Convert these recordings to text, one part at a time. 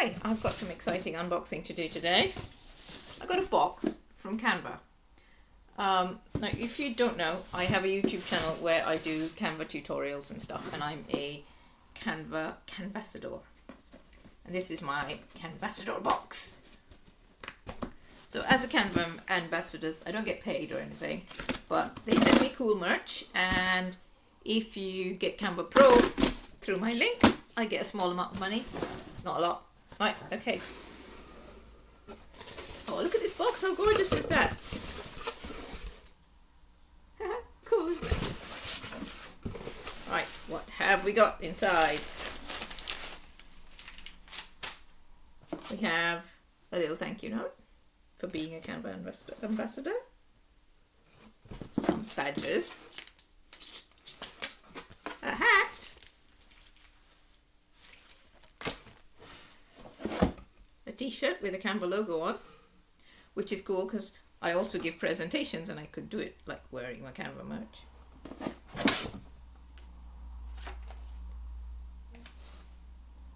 Hi, I've got some exciting unboxing to do today. I got a box from Canva. Now, if you don't know, I have a YouTube channel where I do Canva tutorials and stuff, and I'm a Canvassador. And this is my Canvassador box. So as a Canva ambassador, I don't get paid or anything, but they send me cool merch, and if you get Canva Pro through my link, I get a small amount of money. Not a lot. Right, okay. Oh, look at this box, how gorgeous is that? Cool, isn't it? Right, what have we got inside? We have a little thank you note for being a Canva ambassador. Some badges. A hat. A t-shirt with a Canva logo on, which is cool because I also give presentations and I could do it like wearing my Canva merch.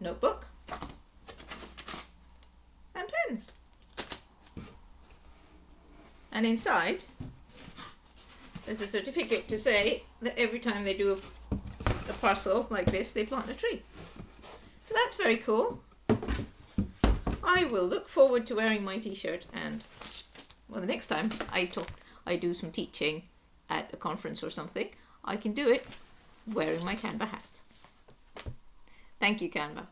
Notebook. And pens. And inside there's a certificate to say that every time they do a parcel like this, they plant a tree. So that's very cool. I will look forward to wearing my t-shirt, and well, the next time I do some teaching at a conference or something, I can do it wearing my Canva hat. Thank you, Canva.